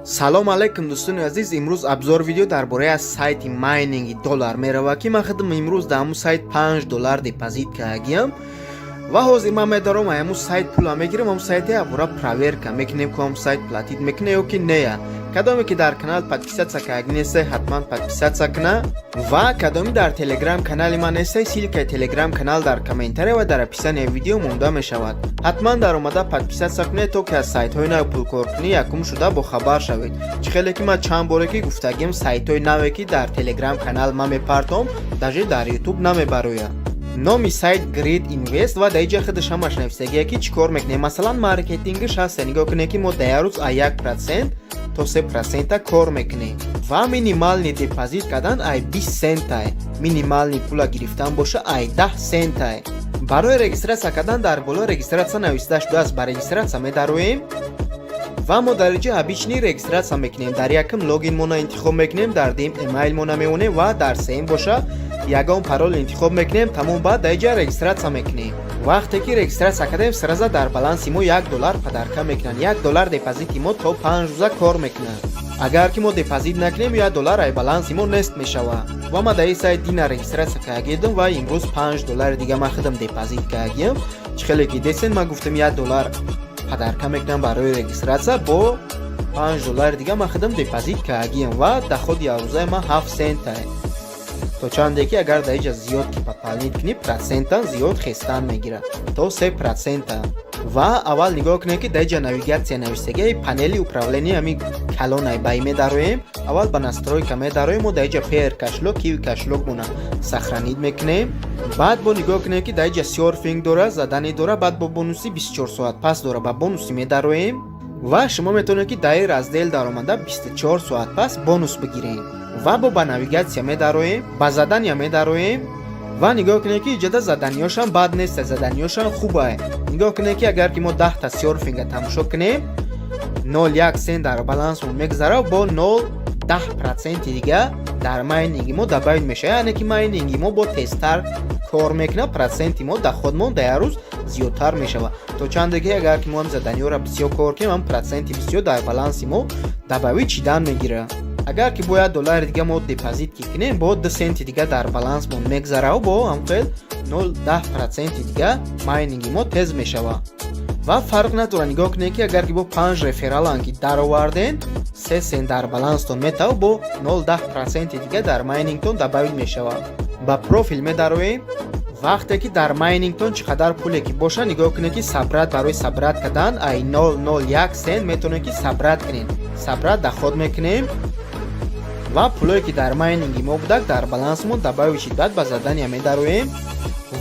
салом алайкум дӯстони азиз, имрӯз абзор видео дар бораи аз сайти майнинги доллар мерава ки ман худам имрӯз дар ҳамун сайт $5 депозит кардагиам ва ҳозир ман медарам ҳамун сайт пула мегирам. ҳамун сайти абора проверка мекунем ки ҳамун сайт платит мекуне ё ки нея. кадоме ки дар канал подписаться карда неста, ҳатман подписаться куна ва кадоме дар телеграм канали ман неста, ссилкаи телеграм канал дар комментария ва дар описанияи видео монда мешавад. ҳатман дар омада подписаться кунед то ки аз сайтҳои нав пулкоркунӣ якум шуда бохабар шавед. чихеле ки ман чанд боре ки гуфтагим сайтҳои наве ки дар телеграм канал ман мепартом даже дар ютуб намебароя. номи сайт Great Invest ва дар ин ҷа худаш ҳамаш нависагия ки чӣ кор мекунем. Масалан маркетингиш ҳаста, нигоҳ кунед ки мо дар рӯз 1% то 3% кор мекунем ва минимални депозит кардан ай 20 сентае, минимални пула гирифтан боша ай 10 сентае. барои регистратсия кардан дар боло регистратсия нависта шудааст, ба регистратсия медароем ва мо дар инҷа обични регистратсия мекунем. дар якум логинмона интихоб мекунем, дар дим эмайлмона меонем ва дар сеюм боша ягон парол интихоб мекунем. тамом баъд дар инҷа регистратсия мекунем. вақте ки регистратсия кардем сразу дар баланси мо $1 падарка мекунанд. $1 депозити мо то 5 рӯза кор мекунад. агар ки мо депозит накунем $1 ай баланси мо нест мешавад. ва ма дар ин сайт дина регистратсия кардагидам ва имрӯз $5 дига ма худам депозит кардагиам. чихеле ки десен ма гуфтам $1 падарка мекунам барои регистратсия, бо $5 дига ма худам депозит кардагиам ва доходи аврӯзаи ма 7 сентае. то чанде ки агар дар инҷа зиёд ки пополнит кунӣ процентан зиёд хестан мегирад то 3%. ва аввал нигоҳ кунем ки дар инҷа навигатсия навистагии панели управления ҳамин калонай бай медароем. аввал ба настройка медароем, мо дар инҷа пер кашлок киви кашлокмона сохранид мекунем. баъд бо нигоҳ кунем ки дар инҷа серфинг дора, задане дора, баъд бо бонуси 24 соат пас дора, ба бонуси медароем ва шумо метавонед ки дар ин раздел даромада 24 соат пас бонус бигирем. ва бо ба навигатсия медароем, ба задания медароем ва нигоҳ кунед ки иҷода заданиёшам бад нест, заданиёшам хубае. нигоҳ кунед ки агар ки мо 10 та серфинга тамошо кунем 0.1 сент дар балансмон мегзара, бо 0.10% дига дар майнинги мо добавид мешавад. яъне ки майнинги мо бо тезтар кор мекунад, проценти мо доходмон дар рӯз зиёдтар мешавад. то чанде ки агар ки мо ҳам заданиёра бисёр кор кунем, ҳам проценти бисёр дар баланси мо добавид чидан мегирад. агар ки бо $1 дига мо депозит ки кунем, бо 2 сенти дига дар балансмон мегзара, бо ҳамқел 0.10% дига майнинги мо тез мешавад. ва фарқ надора. нигоҳ кунед ки агар ки бо 5 рефералан ки дароварден 3 сент дар баланстон метавад, бо 0.10% дига дар майнингтон добавид мешавад. ба профил медароем. вақте ки дар майнингтон чӣ қадар пуле ки боша, нигоҳ кунед ки сабрат барои сабрат кардан ай 0.01 сент метавонед ки сабрат кунед. сабрат доход мекунем ва пулое ки дар майнинги мо будак дар балансмон добавид шид. баъд ба задания медароем.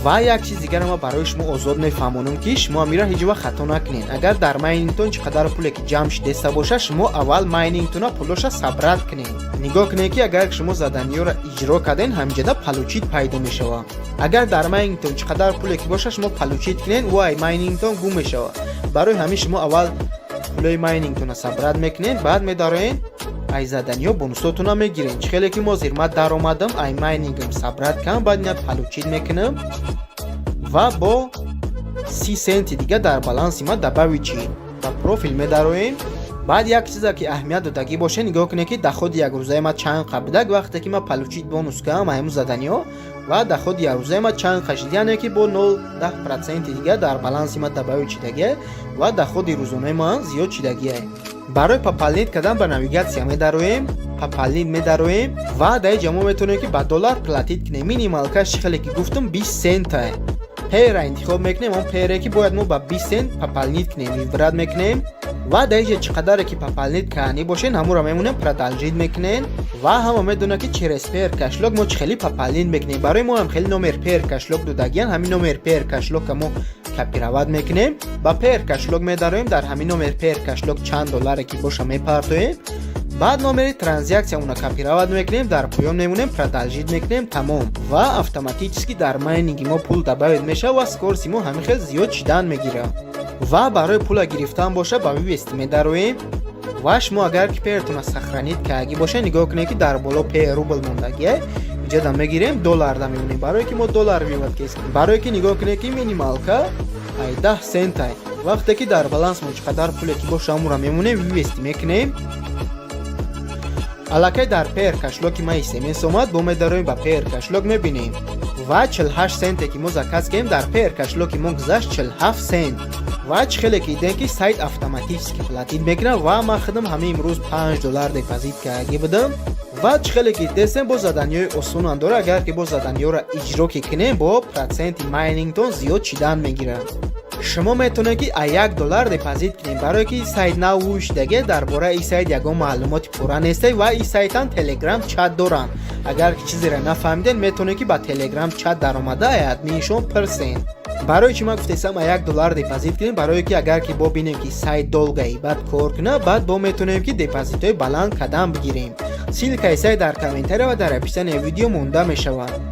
ва як чиз дигар ма барои шумо озод мефаҳмонам ки шумо амира ҳеҷ вақт хато накунед. агар дар майнингтон чӣ қадар пуле ки ҷамъ шидаста боша, шумо аввал майнингтона пулоша сабрат кунед. нигоҳ кунед ки агар шумо заданиёра иҷро карден, ҳаминҷода получит пайдо мешавад. агар дар майнингтон чӣ қадар пуле ки боша шумо получит кунед, вай майнингтон гум мешавад. барои ҳамин шумо аввал пулои майнингтона сабрат мекунед, баъд медароен ай заданиё бонусотуна мегирем. чихеле ки мо зир ма даромадам ай майнингам сабрат кам, баъд ина получит мекунам ва бо 30 сенти дига дар баланси ма добавид чӣ. ба профил медароем. баъд як чиза ки аҳамият додагӣ боша, нигоҳ кунед ки доходи якрӯзаи ма чанд қабудак. вақте ки ма получит бонус кам ҳамун заданиё ва доходи якрӯзаи ма чанд қашид, яъне ки бо 0.10% дига дар баланси ма добавид шидагия ва доходи рӯзонаи ма зиёд шидагия. барои пополнит кардан ба навигатсия медароем. пополнит медароем ва дар инҷа мо метавонем ки ба доллар платит кунем. минималкаш хеле ки гуфтам 20 сентае. пера интихоб мекунем. он пере ки бояд мо ба 20 сент пополнит кунем, вибрат мекунем ва дар инҷа чӣ қадаре ки пополнит кардани бошен ҳамонро мемонем, продолжит мекунем ва ҳама медонад ки через пер кашлок мо чӣ хели пополнит мекунем. барои мо ҳам хели номер пер кашлок додагиян, ҳамин номер пер кашлока мо копировать мекунем. ба пер кашлок медароем. дар ҳамин номер пер кашлок чанд долларе ки боша мепартоем. баъд номери транзаксияуна копировать мекунем, дар поён мемонем, продолжит мекунем, тамом. ва автоматически дар майнинги мо пул добавид мешавад ва скорости мо ҳамин хел зиёд шидан мегирад. ва барои пула гирифтан боша ба вивести медароем. ва шумо агар ки пертуна сохранид кардагӣ боша, нигоҳ кунед ки дар боло пер рубл мондагия, иҷода мегирем долларда мемонем, барое ки мо доллар вивад кес. барое ки нигоҳ кунед ки минималка ай 10 сентае. вақте ки дар балансмон чӣ қадар пуле ки бошамура мемонем вивести мекунем. аллакай дар пер кашлоки ма смс омад, бо медароем ба пер кашлок мебинем ва 48 сенте ки мо заказ кардем дар пер кашлоки мо гузашт 47 сент. ва чӣ хеле ки дидем ки сайт автоматически платид мекунад ва ман худам ҳамин имрӯз $5 депозит карда будам. ва чӣ хеле ки дидем бо заданиёи осонам дора, агар ки бо заданиёро иҷро ки кунем бо проценти майнингтон зиёд чидан мегирад. шумо метавонед ки $1 депозит кунед барое ки сайт навушдаге дар бораи ин сайт ягон маълумоти пурра нест ва ин сайтам телеграм чат доранд. агар ки чизеро нафаҳмидед метавонед ки ба телеграм чат даромада админшон пирсен. барои чӣ ман гуфтесам $1 депозит кунем, барое ки агар ки бо бинем ки сайт долгаи баъд кор кунад, баъд бо метавонем ки депозитҳои баланд қадам бигирем. силкаи сайт дар комментария ва дар описанияи видео монда мешавад.